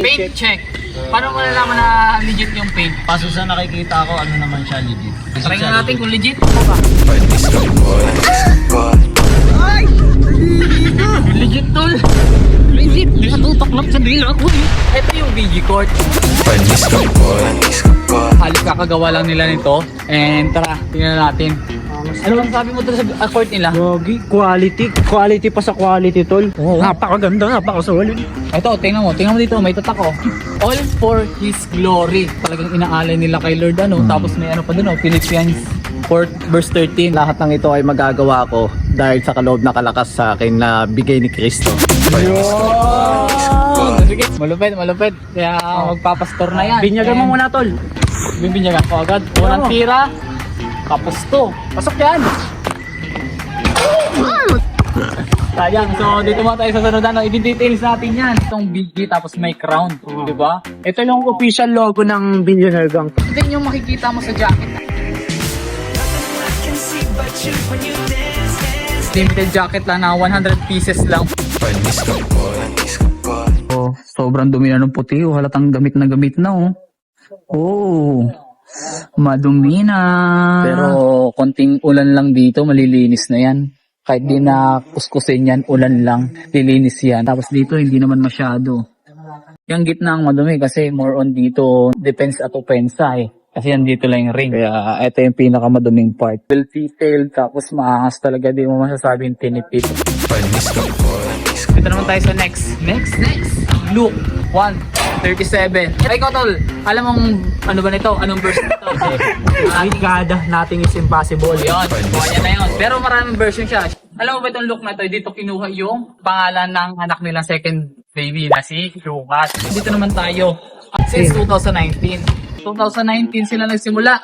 Paint check. Paano mo nalaman na legit yung paint? Paso sa nakikita ko, ano naman siya legit. Try nga natin kung legit. Ay! Legit tol. Legit. Natutok lang sa dila ko eh. Ito yung VG court. Halos kakagawa lang nila nito. And tara, tingnan natin. Ano bang sabi mo tol sa court nila? Gogi, quality pa sa quality tol. Napakaganda, napakasolid. Ito, tingnan mo dito, may tatak oh. All for His glory. Talagang inaalay nila kay Lord ano. Tapos may ano pa dun oh, Philippians 4 verse 13. Lahat ng ito ay magagawa ko dahil sa kaloob na kalakas sa akin na bigay ni Kristo. Sige, malupit. Kaya magpapastor na yan. Binyagan mo muna tol. Bibinyagan ko agad. Unang tira. Tapos to. Pasok yan. Sayang. So dito muna tayo sa sunod ano. I-details natin yan. Itong BG tapos may crown. Diba? Ito yung official logo ng Billionaire Gang. Ito yung makikita mo sa jacket. Limited jacket lang na 100 pieces lang. Oh, sobrang dumi na ng puti. Oh, halatang gamit na oh. Oh. Madumi na. Pero konting ulan lang dito, malilinis na yan. Kahit di na kuskusin yan, ulan lang, lilinis yan. Tapos dito, hindi naman masyado. Yung gitna ang madumi kasi more on dito, depends at opensa eh. Kasi yan dito lang yung ring. Kaya ito yung pinakamaduming part. Well detailed, tapos maangas talaga, di mo masasabing tinipid. Ito naman tayo sa next. Next. Luke 1:37. Ikaw tol, alam mong ano ba nito? Anong verse nito? Ay God, nothing is impossible. Yun, buha niya na yun. Pero maraming version siya. Alam mo ba itong Luke na to? Dito kinuha yung pangalan ng anak nilang second baby na si Lucas. Dito naman tayo. Since 2019 sila nagsimula.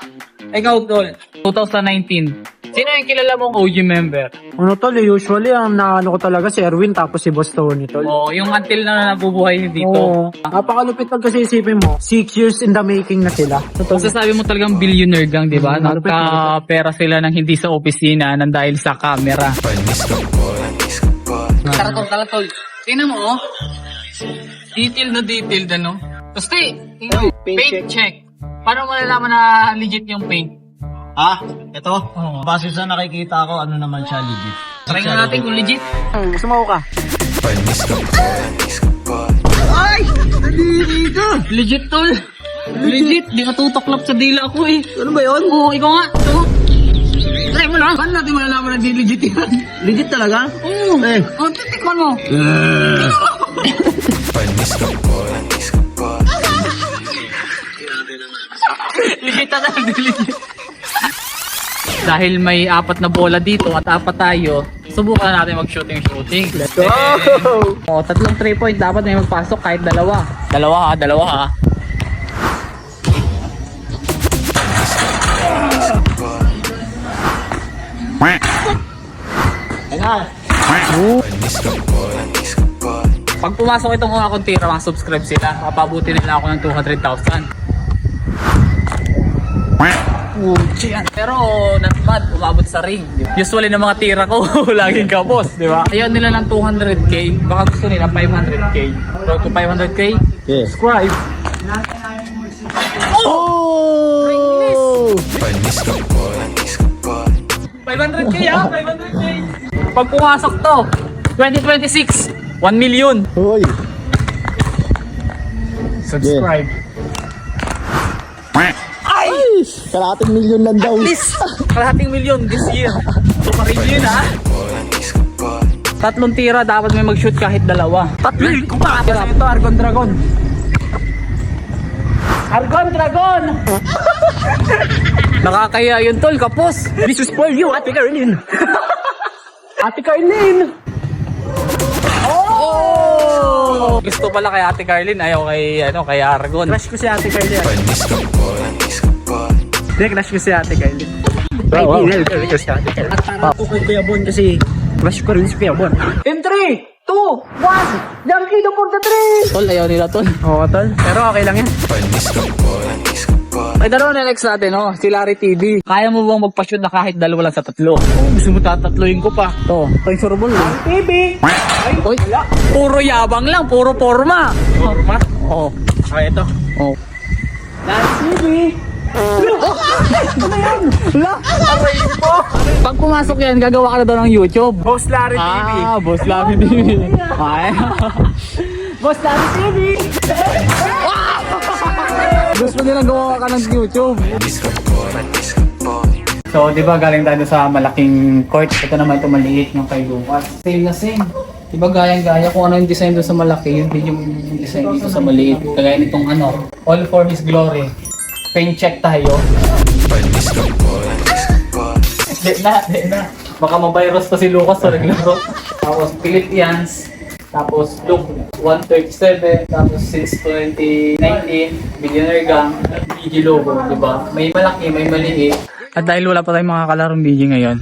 Ikaw tol, 2019. Sino yung kilala mong OG member? Ano tol, usually ang naano ko talaga si Erwin tapos si Boss Tony tol. Oh, yung until na nabubuhay dito. Oo. Napakalupit pag kasi isipin mo, 6 years in the making na sila. Kung sasabi mo talagang billionaire gang, di ba? Malupit, Nagka-pera sila ng hindi sa opisina nang dahil sa camera. Tara tol. Tingnan mo oh. Detailed ano. Tapos paint check. Paano mo nalaman na legit yung paint? Ito? Base sa nakikita ko, ano naman siya legit. Try nga natin kung legit. Sumaw ka. Ay! Daliri ka! Legit tol! Legit! Di ka tutoklap sa dila ko eh. Ano ba yun? Oo, ikaw nga. Ito. Try mo lang. Paano natin malalaman na di legit yan? Legit talaga? Oo. Oh, titikman mo. Legit na tayo, legit. Dahil may 4 na bola dito at 4 tayo, subukan natin mag-shooting. Let's go! Oh, 3 3 point dapat may magpasok kahit dalawa. Dalawa ha. Pag pumasok itong akong tira, mga subscribe sila. Papabuti nila ako ng 200,000. Pero not bad, umabot sa ring. Usually ng mga tira ko, laging kapos, di ba? Ayaw nila ng 200k, baka gusto nila 500k. Road to 500k? Yes. Subscribe! Oh! 500k ha? 500k! Pag pumasok to, 2026, 1 million. Hoy! Subscribe. Kalating milyon lang daw. At least, kalahating milyon this year. So, pa-review na. 3 tira, dapat may mag-shoot kahit 2. 3 ko pa. Kasi ito, Argon Dragon. Nakakaya yun tol, kapos. This is for you, Ate Carlin. Ate Carlin! Oh! Gusto pala kay Ate Carlin, ayaw kay Argon. Crush ko si Ate Carlin. Hindi, crush ko si Ate Carlin. Wow. Crush ko si Ate Carlin. At para ko kay Kuya Bon kasi crush ko rin si Kuya Bon. In 3, 2, 1, Yankee do for the 3! Tol, ayaw nila tol. Oo, tol. Pero okay lang yan. Ay, dalawa na next natin, oh. Si Larry TV. Kaya mo bang magpa-shoot na kahit 2 lang sa 3? Oh, gusto mo tatatluin ko pa. To, pang-surbol lang. TV! Ay, puro yabang lang, puro forma. Oh. Okay, ito. Oh. Pag pumasok yan, gagawa ka na daw ng YouTube. Boss Larry TV. Ah, Boss Larry TV. Ay. Boss Larry TV. Gusto nila gawa ka ng YouTube. So, di ba galing tayo sa malaking court. Ito naman ito maliit yung kay Lucas. Same na same. Di ba gayang-gaya kung ano yung design doon sa malaki, yun din yung design dito sa maliit. Kagaya nitong ano, All for His Glory. Paint check tayo. Di na. Baka mavirus pa si Lucas sa naglaro. Tapos Philippians. Tapos Luke 137. Tapos since 2019, Billionaire Gang, BG logo, di ba? May malaki, may maliit. At dahil wala pa tayong mga kalarong BG ngayon,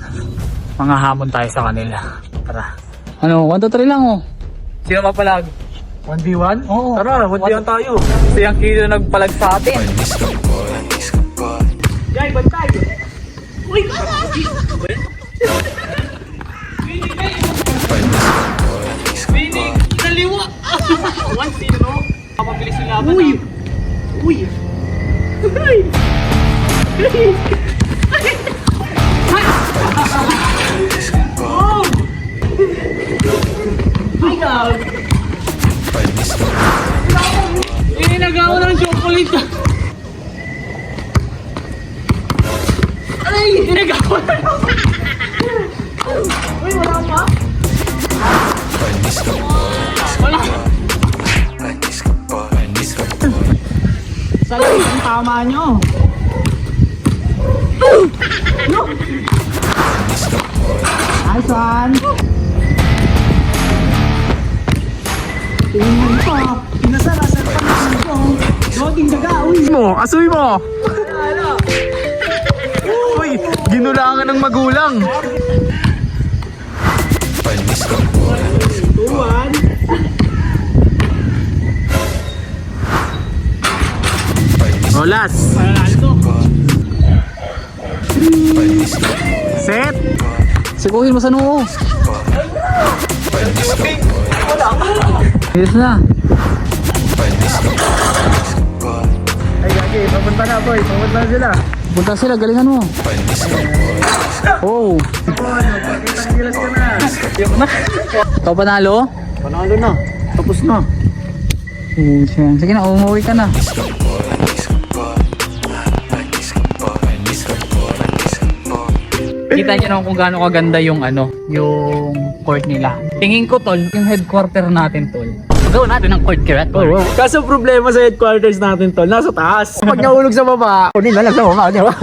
mga hamon tayo sa kanila. Tara. Ano, 1, 2, 3 lang oh. Sino mapalag? 1v1? Oo. Tara, 1v1 tayo. Si ang kilo nagpalag sa atin. Yay, bantay! Uy! Pinig! Kaliwa! 1-0. Kapabilis yung laban. Uy! Uy! Uy! Oh! My God! Ininagawa ng chocolate! Ay! Ininagawa na! Uy, wala pa? Wala! Saan ang tama nyo? No! Nice one! Tingnan pa! Pinasarasar pa naman ko! Doding daga! Uy! Asoy mo! Uy, ginulangan ng magulang. Tuwan! Rolas. Panalo! Set. Sikuhin mo sa noo. Yes na. Ay, gagi! Papunta na, boy! Papunta na sila! Punta sila, galingan mo. Oh. Magpakitang-gilas ka na! Ikaw panalo? Panalo na! Tapos na! Sige na, umuwi ka na. Kita niyo naman kung gaano kaganda yung ano, yung court nila. Tingin ko tol, yung headquarter natin tol. Gawin natin ng court kaya tol. Kaso problema sa headquarters natin tol, nasa taas. Pag nahulog sa baba, kunin na lang sa baba, di ba?